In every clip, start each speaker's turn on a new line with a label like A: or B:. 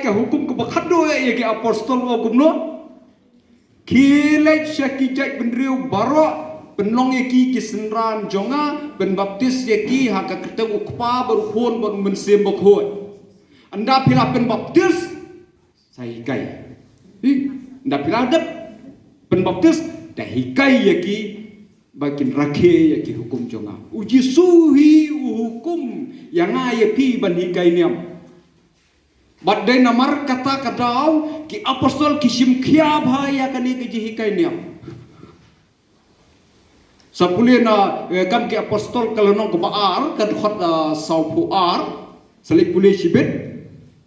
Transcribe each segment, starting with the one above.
A: ke hukum ke bakado ya ke apostol hukum no kilek syakijai benriu baro penlong ya ki senran jonga ben baptis ya ki haka ketemu kpa berhon ber mensem bakhon anda pila pen baptis sai kai anda pila dep pen baptis dah hikai ya ki bakin rakhe ya ki hukum jonga uji suhi hukum yang ya pi ban hikai niam badai namar kata kadau ki apostol kisim khia bhaya kani ki hikai niam sapulena kam ki apostol kalano ko baar kad khot saupu ar salik pulih sibet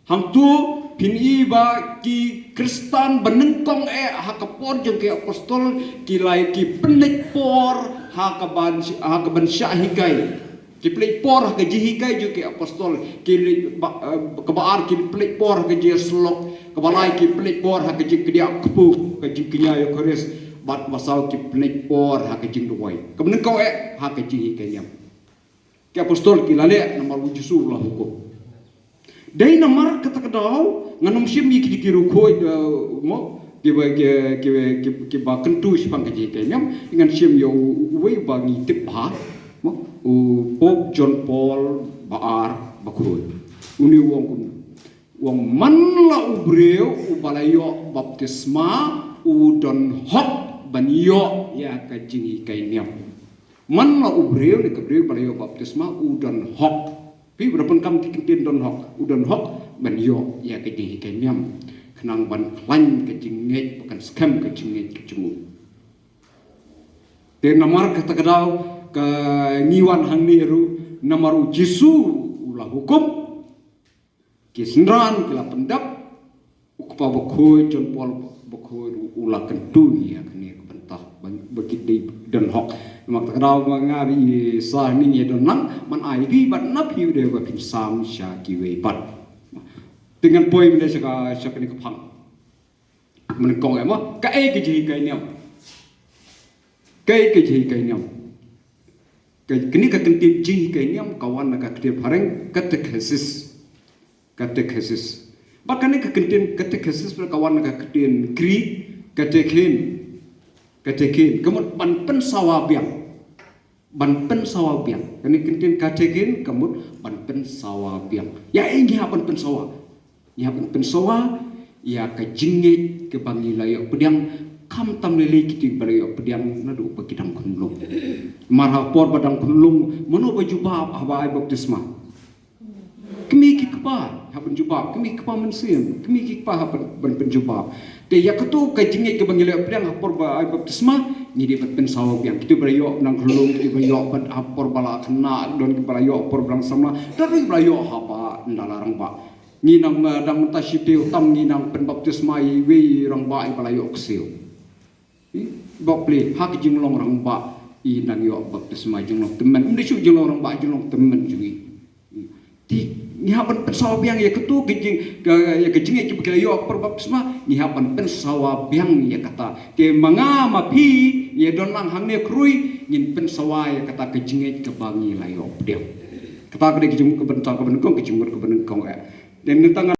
A: hamtu pini ba ki Kristan benengkong hakapor jeng ki apostol ki lai ki penek por hakaban syahikai ki penek por ka jihikai ju ki apostol ki kebaar ki penek por ka ji slok kebalai ki penek por ha ka ji kedia kepu ka ji kinya yo kores bat masau ki penek por ha ka ji duai kebenengkong ha ka jihikai yam ki apostol ki lale nomor wujusu lah hukum dai namar kata kadau nganom sim yiki kiru khoi mo ki ba kentu sipang ke kenyam dengan sim yo wei bangi tipha mo Pope John Paul baar bakhoi uni wong man la ubreu ubalayo baptisma udon hok banyo ya ka jingi kenyam man la ubreu ne kebreu balayo baptisma udon hok pi berapun kam kikin don hok udon hok ban yo ya ke di kenyam kenang ban klan ke jinget bukan scam ke jinget ke jemu te namar kata kadau ke niwan hang niru namaru jisu ulah hukum ki senran kila pendap ukpa bokhoi John Paul bokhoi ulah kentu ya kene bentah bagi don hok mak kadau mangari sah ni ye don nang man ai bi bat nap hiu de ba pin sam sha ki we bat dengan poi mene saka ni kapang menekong ema ka ke ji kai niam ke ji kai niam kini ka kentin ji kai niam kawan ka kete pareng catechesis bahkan ka kentin catechesis kawan ka kentin kri katekin kemut ban pen sawabiang kini kentin katekin kemut ban pen sawabiang ya ingi ban pen sawa ya ban pen sawa ya ka jingit ke bangi layo pediang kam tam lele kiti balayo pediang nadu pakidang kunlung marhapor badang kunlung mono baju bab habai baptisma kemi ki kpa haban jubab kemi kpa mensim kemi ki kpa haban ban jubab te ya ketu ka jingit ke bangi layo pediang hapor ba baptisma ni di pen sawa biang kiti balayo nang kunlung kiti balayo ban hapor bala kena don ki balayo hapor brang sama dari balayo hapa ndalarang ba ni nang dang tasiteu tam ni nang pen baptisma i we rang ba i balayo kseu bokle hak jinglong rang ba i nang yo baptisma jinglong temen ndi su jinglong rang ba jinglong temen jui ti ni hapan pen sawa biang ya ketu gijing ya gijing ki balayo per baptisma ni hapan pen sawa biang ya kata ke manga mapi ya don lang hang ne krui ngin pen sawa ya kata gijing ke bangi layo dia kata ke gijing ke bentang ke benengkong dan tangan